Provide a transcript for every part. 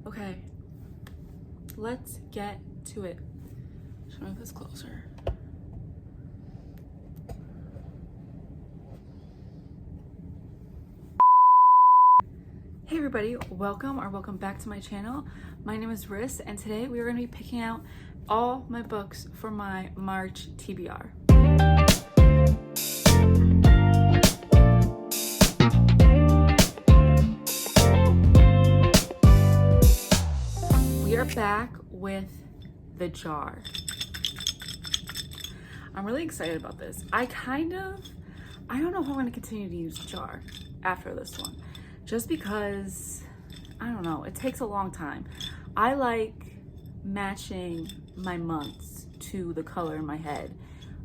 Okay, let's get to it. Should I move this closer? Hey everybody, welcome back to my channel. My name is Riss, and today we are going to be picking out all my books for my March TBR. We are back with the jar. I'm really excited about this. I don't know if I'm going to continue to use the jar after this one, just because, I don't know, it takes a long time. I like matching my months to the color in my head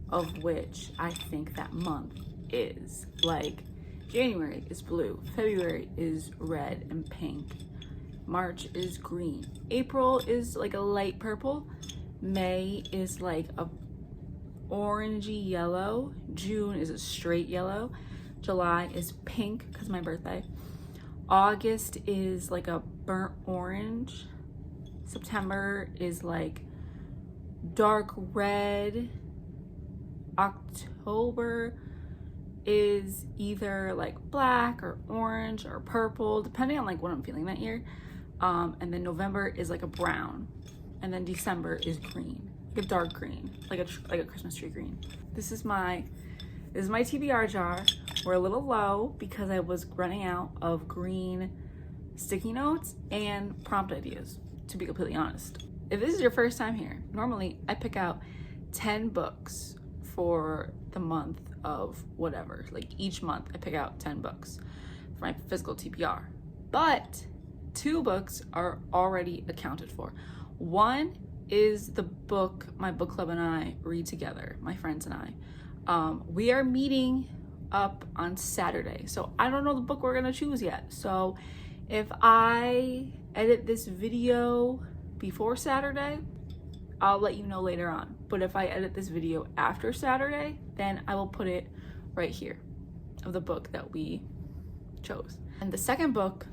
of which I think that month is. Like, January is blue, February is red and pink, March is green, April is like a light purple, May is like a orangey yellow, June is a straight yellow, July is pink because my birthday, August is like a burnt orange, September is like dark red, October is either like black or orange or purple, depending on like what I'm feeling that year. And then November is like a brown, and then December is green, like a dark green, like a Christmas tree green. This is my TBR jar. We're a little low because I was running out of green sticky notes and prompt ideas, to be completely honest. If this is your first time here, normally I pick out 10 books for the month of whatever. Like each month I pick out 10 books for my physical TBR. But 2 books are already accounted for. One is the book my book club and I read together, my friends and I. We are meeting up on Saturday, so I don't know the book we're gonna choose yet. So if I edit this video before Saturday, I'll let you know later on. But if I edit this video after Saturday, then I will put it right here of the book that we chose. And the second book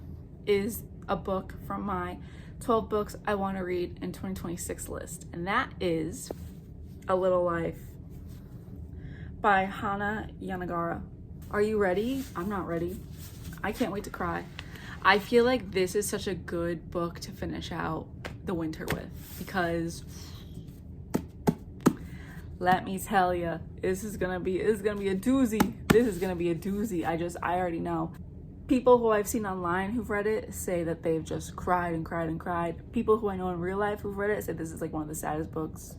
is a book from my 12 books I want to read in 2026 list, and that is A Little Life by Hana Yanagara. Are you ready? I'm not ready. I can't wait to cry. I feel like this is such a good book to finish out the winter with, because let me tell you, this is gonna be a doozy. This is gonna be a doozy. I already know. People who I've seen online who've read it say that they've just cried and cried and cried. People who I know in real life who've read it say this is like one of the saddest books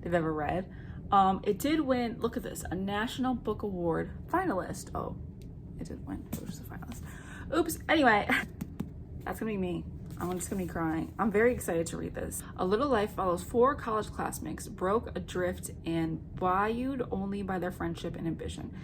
they've ever read. It did win, look at this, a National Book Award finalist. Oh, it didn't win, it was just a finalist. Oops, anyway, that's gonna be me. I'm just gonna be crying. I'm very excited to read this. A Little Life follows 4 college classmates broke adrift and buoyed only by their friendship and ambition,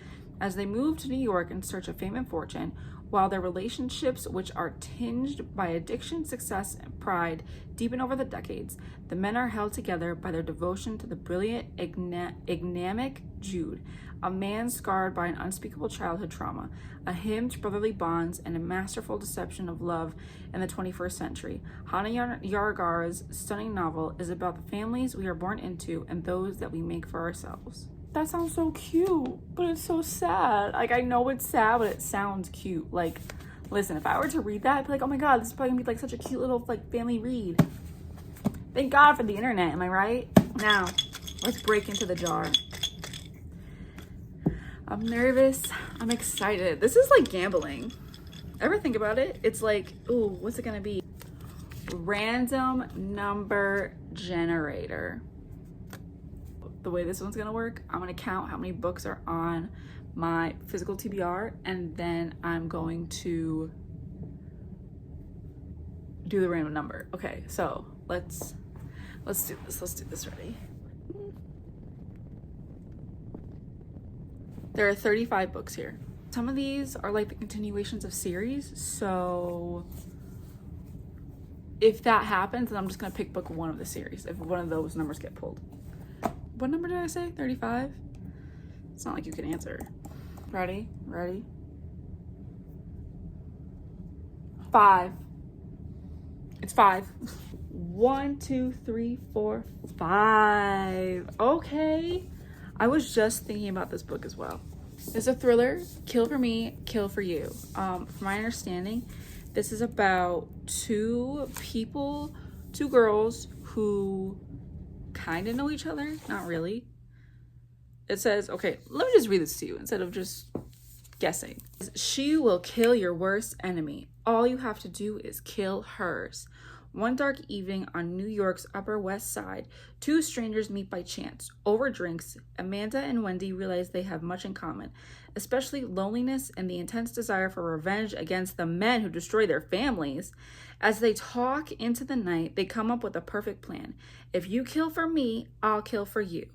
as they move to New York in search of fame and fortune. While their relationships, which are tinged by addiction, success, and pride, deepen over the decades, the men are held together by their devotion to the brilliant, enigmatic Jude, a man scarred by an unspeakable childhood trauma, a hymn to brotherly bonds, and a masterful deception of love in the 21st century. Hana Yanagara's stunning novel is about the families we are born into and those that we make for ourselves. That sounds so cute, but it's so sad. Like, I know it's sad, but it sounds cute. Like, listen, if I were to read that, I'd be like, oh my God, this is probably gonna be like such a cute little like family read. Thank God for the internet, am I right? Now, let's break into the jar. I'm nervous, I'm excited. This is like gambling. Ever think about it? It's like, ooh, what's it gonna be? Random number generator. The way this one's gonna work, I'm gonna count how many books are on my physical TBR, and then I'm going to do the random number. Okay, so let's do this. Let's do this. Ready? There are 35 books here. Some of these are like the continuations of series, so if that happens, then I'm just gonna pick book 1 of the series if one of those numbers get pulled. What number did I say? 35? It's not like you can answer. Ready? 5. It's 5. 1, 2, 3, 4, 5. Okay. I was just thinking about this book as well. It's a thriller, Kill for Me, Kill for You. From my understanding, this is about two girls who kind of know each other, not really. It says, okay, let me just read this to you instead of just guessing. She will kill your worst enemy. All you have to do is kill hers. One dark evening on New York's Upper West Side, two strangers meet by chance. Over drinks, Amanda and Wendy realize they have much in common, especially loneliness and the intense desire for revenge against the men who destroy their families. As they talk into the night, they come up with a perfect plan. If you kill for me, I'll kill for you.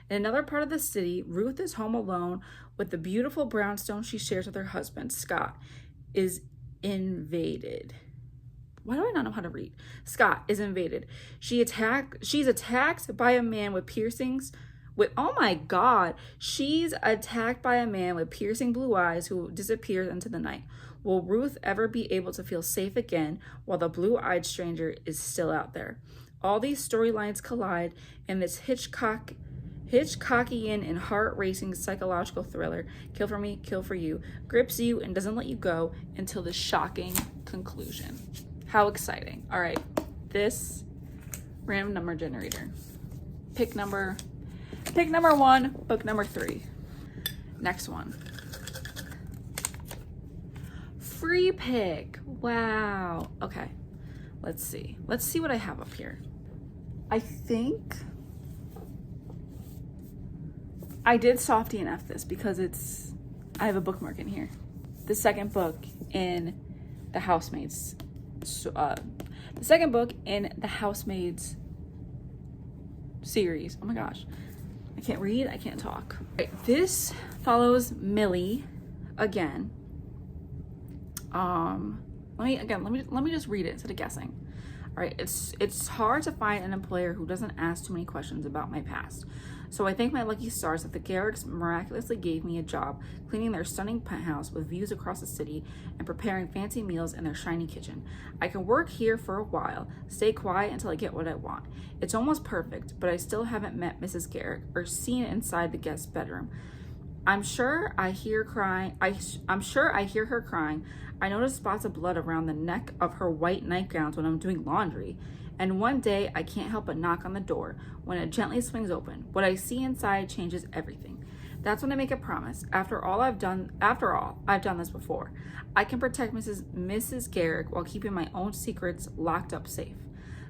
In another part of the city, Ruth is home alone with the beautiful brownstone she shares with her husband, Scott, is invaded. Why do I not know how to read? Scott is invaded. She's attacked by a man with piercings. Oh my God. She's attacked by a man with piercing blue eyes who disappears into the night. Will Ruth ever be able to feel safe again while the blue-eyed stranger is still out there? All these storylines collide in this Hitchcockian and heart-racing psychological thriller, Kill for Me, Kill for You, grips you and doesn't let you go until the shocking conclusion. How exciting. All right, this random number generator. Pick number 1, book number 3. Next one. Free pick. Wow. Okay, let's see. Let's see what I have up here. I think I did soft DNF this because I have a bookmark in here. The second book in the Housemaids. The second book in the Housemaids series. Oh my gosh. I can't read, I can't talk. Right, this follows Millie again. Let me just read it instead of guessing. All right, it's hard to find an employer who doesn't ask too many questions about my past. So I thank my lucky stars that the Garricks miraculously gave me a job cleaning their stunning penthouse with views across the city and preparing fancy meals in their shiny kitchen. I can work here for a while, stay quiet until I get what I want. It's almost perfect, but I still haven't met Mrs. Garrick or seen inside the guest bedroom. I'm sure I hear her crying. I notice spots of blood around the neck of her white nightgowns when I'm doing laundry. And one day I can't help but knock on the door when it gently swings open. What I see inside changes everything. That's when I make a promise. After all, I've done this before. I can protect Mrs. Garrick while keeping my own secrets locked up safe.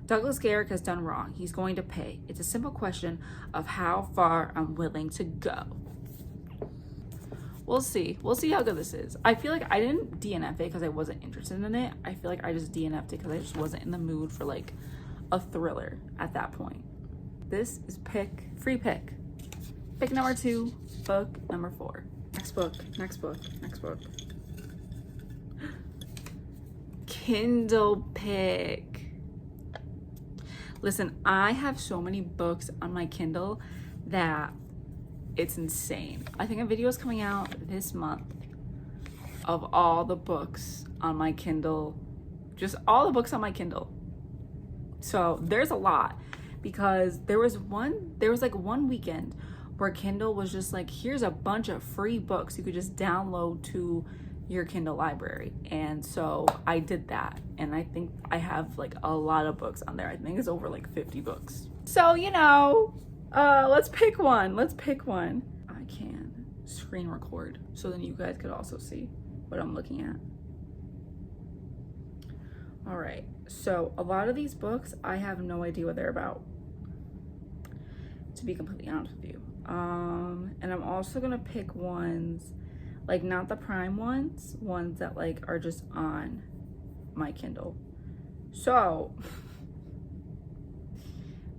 Douglas Garrick has done wrong. He's going to pay. It's a simple question of how far I'm willing to go. We'll see how good this is. I feel like I didn't DNF it because I wasn't interested in it. I feel like I just DNF'd it because I just wasn't in the mood for like a thriller at that point. This is free pick. Pick number 2, book number 4. Next book. Kindle pick. Listen, I have so many books on my Kindle that it's insane. I think a video is coming out this month of all the books on my Kindle, just all the books on my Kindle. So there's a lot because there was like one weekend where Kindle was just like, here's a bunch of free books you could just download to your Kindle library. And so I did that. And I think I have like a lot of books on there. I think it's over like 50 books. So, let's pick one. I can screen record so then you guys could also see what I'm looking at. All right, so a lot of these books, I have no idea what they're about, to be completely honest with you. And I'm also gonna pick ones, like not the Prime ones that like are just on my Kindle. So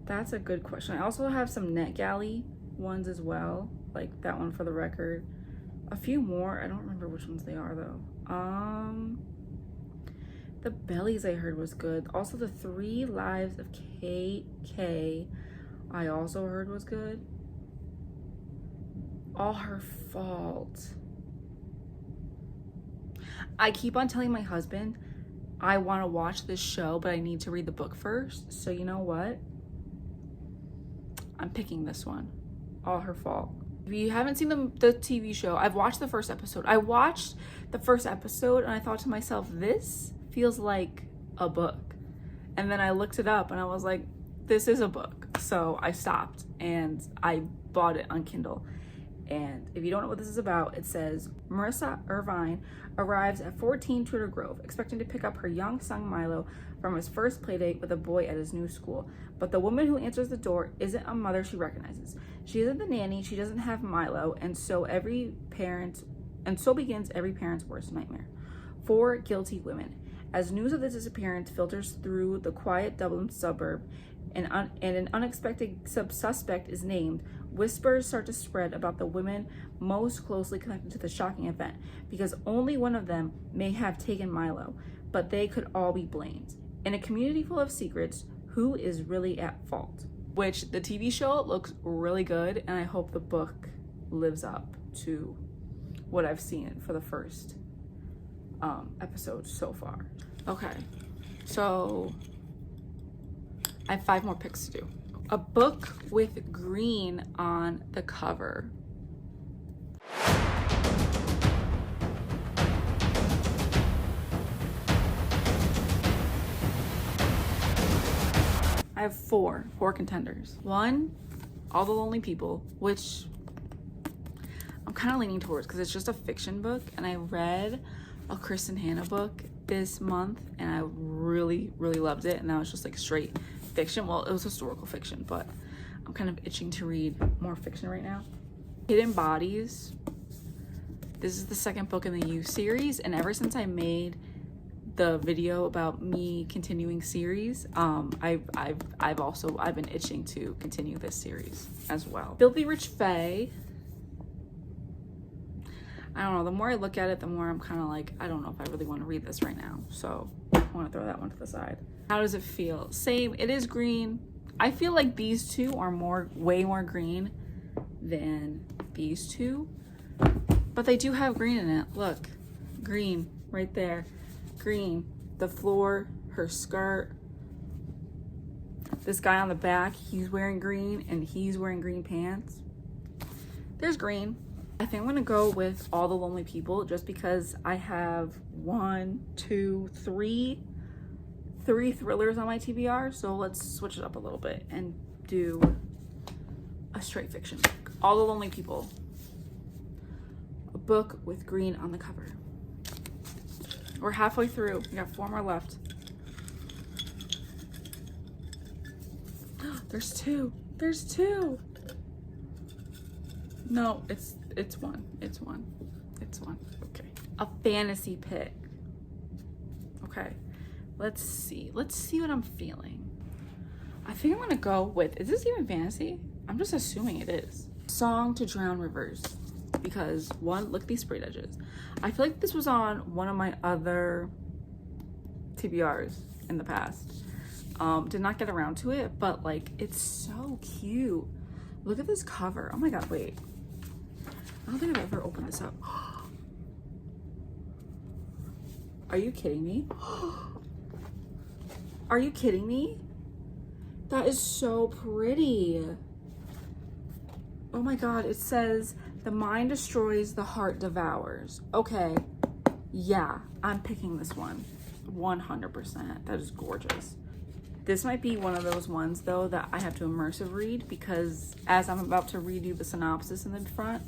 that's a good question. I also have some NetGalley ones as well, like that one for the record. A few more, I don't remember which ones they are though. The Bellies I heard was good. Also the 3 Lives of KK I also heard was good. All Her Fault. I keep on telling my husband I want to watch this show, but I need to read the book first. So you know what? I'm picking this one. All her fault. If you haven't seen the TV show, I've watched the first episode. I watched the first episode and I thought to myself, this feels like a book. And then I looked it up and I was like, this is a book. So I stopped and I bought it on Kindle. And if you don't know what this is about, it says Marissa Irvine arrives at 14 Tudor Grove, expecting to pick up her young son Milo from his first playdate with a boy at his new school. But the woman who answers the door isn't a mother she recognizes. She isn't the nanny, she doesn't have Milo, and so begins every parent's worst nightmare. 4 guilty women. As news of the disappearance filters through the quiet Dublin suburb and an unexpected suspect is named, whispers start to spread about the women most closely connected to the shocking event, because only one of them may have taken Milo, but they could all be blamed. In a community full of secrets, who is really at fault? Which the TV show looks really good, and I hope the book lives up to what I've seen for the first episode so far. Okay, so I have 5 more picks to do. A book with green on the cover. I have four contenders. 1, All the Lonely People, which I'm kind of leaning towards because it's just a fiction book, and I read a Kristen Hanna book this month and I really loved it, and now it's just like straight fiction. Well, it was historical fiction, but I'm kind of itching to read more fiction right now. Hidden Bodies. This is the second book in the You series, and ever since I made the video about me continuing series, I've been itching to continue this series as well. Filthy Rich Fae. I don't know, the more I look at it, the more I'm kind of like, I don't know if I really want to read this right now. So I want to throw that one to the side. How does it feel? Same, it is green. I feel like these two are way more green than these two, but they do have green in it. Look, green right there. Green, the floor, her skirt. This guy on the back, he's wearing green and he's wearing green pants. There's green. I think I'm gonna go with All the Lonely People just because I have 3 thrillers on my TBR. So let's switch it up a little bit and do a straight fiction book. All the Lonely People. A book with green on the cover. We're halfway through. We got 4 more left. There's 2. There's 2. No, it's one. It's one. Okay. A fantasy pick. Okay. Let's see what I'm feeling. I think I'm gonna go with, is this even fantasy? I'm just assuming it is. Song to Drown Rivers. Because 1, look at these sprayed edges. I feel like this was on one of my other TBRs in the past. Did not get around to it, but like, it's so cute. Look at this cover. Oh my God, wait. I don't think I've ever opened this up. Are you kidding me? Are you kidding me? That is so pretty. Oh my God, it says, the mind destroys, the heart devours. Okay, yeah, I'm picking this one. 100%. That is gorgeous. This might be one of those ones though that I have to immersive read, because as I'm about to read you the synopsis in the front,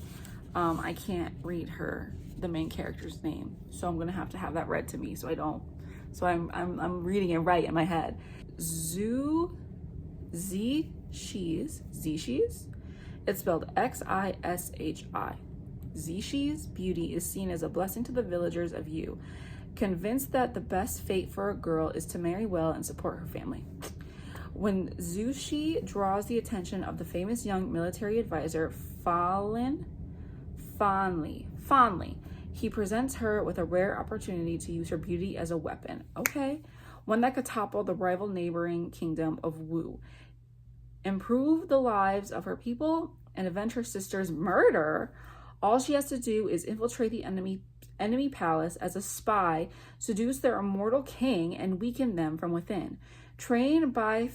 I can't read the main character's name. So I'm gonna have to have that read to me so I don't. So I'm reading it right in my head. Zishi's. It's spelled Xishi. Zishi's beauty is seen as a blessing to the villagers of Yu, convinced that the best fate for a girl is to marry well and support her family. When Zushi draws the attention of the famous young military advisor Fondly, he presents her with a rare opportunity to use her beauty as a weapon. Okay, one that could topple the rival neighboring kingdom of Wu, improve the lives of her people, and avenge her sister's murder. All she has to do is infiltrate the enemy enemy palace as a spy, seduce their immortal king, and weaken them from within. Trained by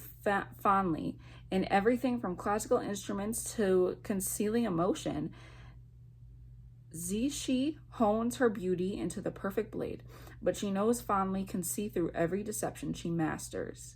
fondly in everything from classical instruments to concealing emotion, Zishi hones her beauty into the perfect blade, but she knows fondly can see through every deception she masters.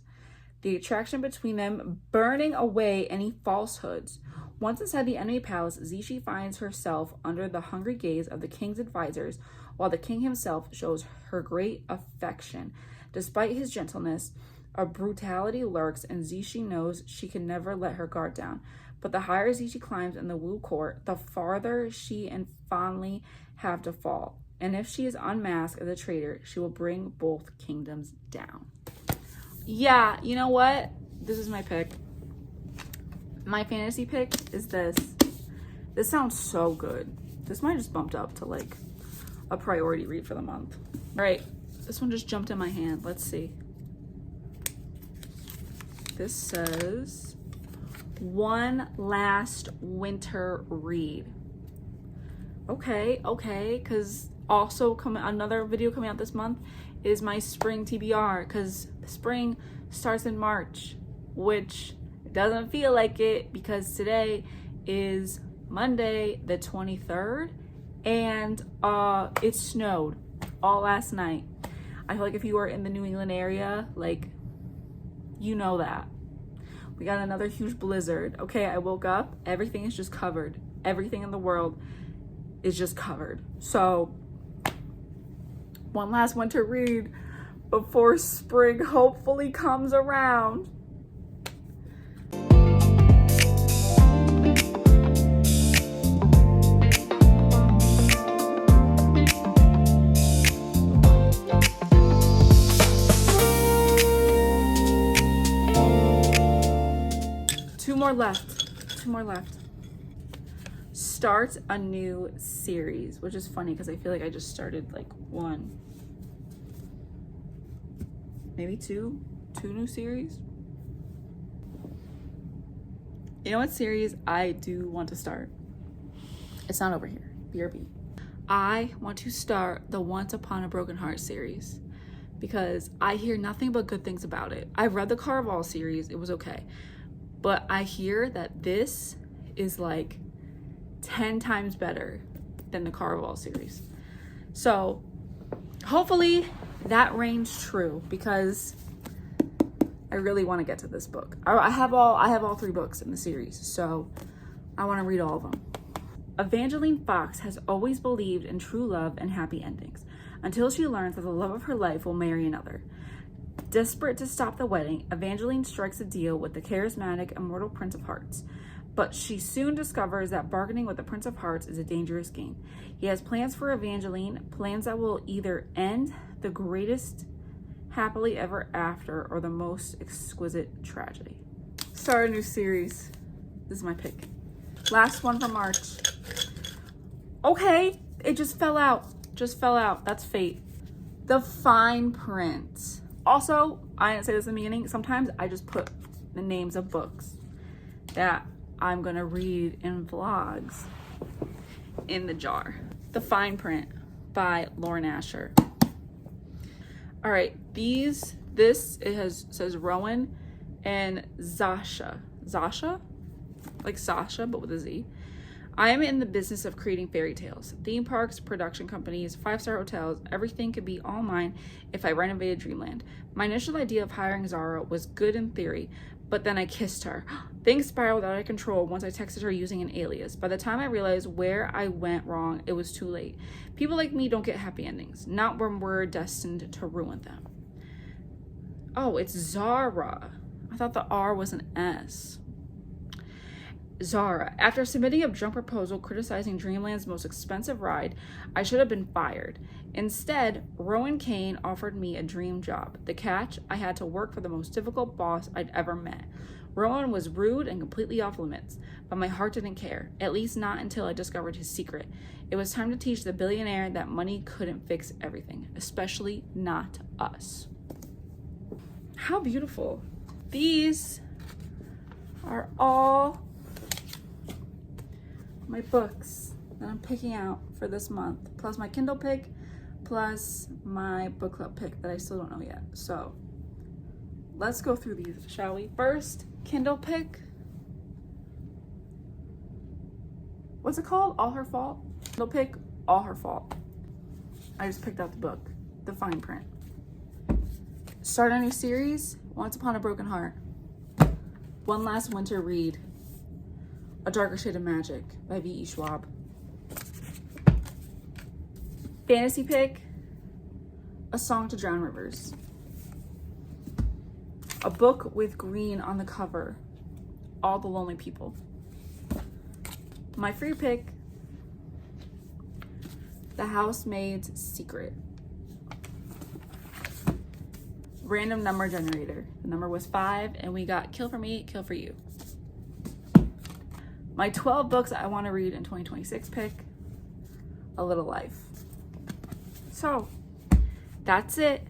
The attraction between them burning away any falsehoods. Once inside the enemy palace, Zishi finds herself under the hungry gaze of the king's advisors, while the king himself shows her great affection. Despite his gentleness, a brutality lurks, and Zishi knows she can never let her guard down. But the higher Zishi climbs in the Wu court, the farther she and fondly have to fall. And if she is unmasked as a traitor, she will bring both kingdoms down. Yeah, you know what? This is my pick. My fantasy pick is this. This sounds so good. This might just bumped up to like a priority read for the month. All right, this one just jumped in my hand. Let's see. This says, one last winter read. Okay, because also another video coming out this month is my spring TBR, because spring starts in March, which doesn't feel like it because today is Monday the 23rd and it snowed all last night. I feel like if you are in the New England area, like, you know that. We got another huge blizzard. Okay, I woke up, everything is just covered. Everything in the world is just covered. So, one last winter read before spring hopefully comes around. Two more left. Start a new series, which is funny because I feel like I just started like one, maybe two new series. You know what series I do want to start? It's not over here. BRB. I want to start the Once Upon a Broken Heart series because I hear nothing but good things about it. I've read the Caraval series. It was okay. But I hear that this is like 10 times better than the Caraval series. So hopefully that reigns true because I really want to get to this book. I have all 3 books in the series, so I want to read all of them. Evangeline Fox has always believed in true love and happy endings until she learns that the love of her life will marry another. Desperate to stop the wedding, Evangeline strikes a deal with the charismatic, immortal Prince of Hearts. But she soon discovers that bargaining with the Prince of Hearts is a dangerous game. He has plans for Evangeline, plans that will either end the greatest happily ever after or the most exquisite tragedy. Start a new series. This is my pick. Last one from March. Okay, it just fell out. That's fate. The Fine Print. Also, I didn't say this in the beginning. Sometimes I just put the names of books that I'm gonna read in vlogs in the jar. The Fine Print by Lauren Asher. All right, says Rowan and Zasha, like Sasha, but with a Z. I am in the business of creating fairy tales. Theme parks, production companies, 5-star hotels, everything could be all mine if I renovated Dreamland. My initial idea of hiring Zara was good in theory, but then I kissed her. Things spiraled out of control once I texted her using an alias. By the time I realized where I went wrong, it was too late. People like me don't get happy endings, not when we're destined to ruin them. Oh, it's Zara. I thought the R was an S. Zara. After submitting a drunk proposal criticizing Dreamland's most expensive ride, I should have been fired. Instead, Rowan Kane offered me a dream job. The catch, I had to work for the most difficult boss I'd ever met. Rowan was rude and completely off limits, but my heart didn't care, at least not until I discovered his secret. It was time to teach the billionaire that money couldn't fix everything, especially not us. How beautiful. These are all my books that I'm picking out for this month, plus my Kindle pick plus my book club pick that I still don't know yet. So let's go through these, shall we? First, Kindle pick. What's it called? All Her Fault? Kindle pick, All Her Fault. I just picked out the book, the fine print. Start a new series, Once Upon a Broken Heart. One Last Winter Read, A Darker Shade of Magic by V.E. Schwab. Fantasy pick, A Song to Drown Rivers. A book with green on the cover, All the Lonely People. My free pick, The Housemaid's Secret. Random number generator. The number was 5 and we got Kill for Me, Kill for You. My 12 books I want to read in 2026 pick, A Little Life. So that's it.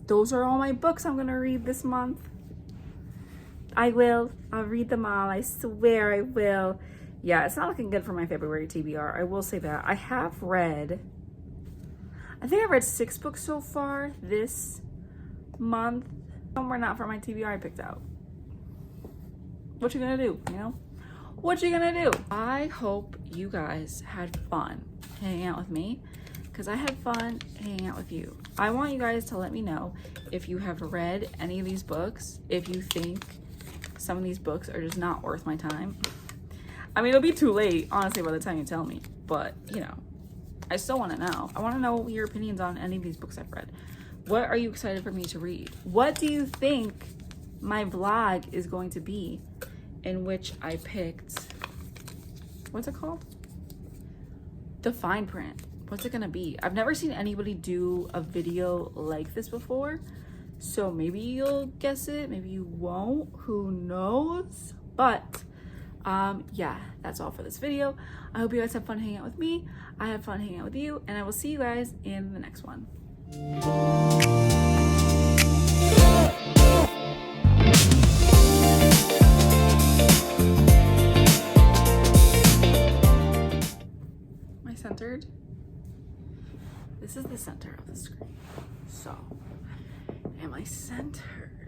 Those are all my books I'm gonna read this month. I'll read them all. I swear I will. Yeah, it's not looking good for my February TBR. I will say that. I think I've read 6 books so far this month. Some were not for my TBR I picked out. What you gonna do, you know? What you gonna do? I hope you guys had fun hanging out with me, because I had fun hanging out with you. I want you guys to let me know if you have read any of these books, if you think some of these books are just not worth my time. I mean, it'll be too late, honestly, by the time you tell me, but, you know, I still want to know. I want to know your opinions on any of these books I've read. What are you excited for me to read? What do you think my vlog is going to be, in which I picked, what's it called? The fine print. What's it gonna be? I've never seen anybody do a video like this before, so maybe you'll guess it, maybe you won't, who knows? But yeah, that's all for this video. I hope you guys have fun hanging out with me. I have fun hanging out with you, and I will see you guys in the next one. Am I centered? This is the center of the screen. So, am I centered?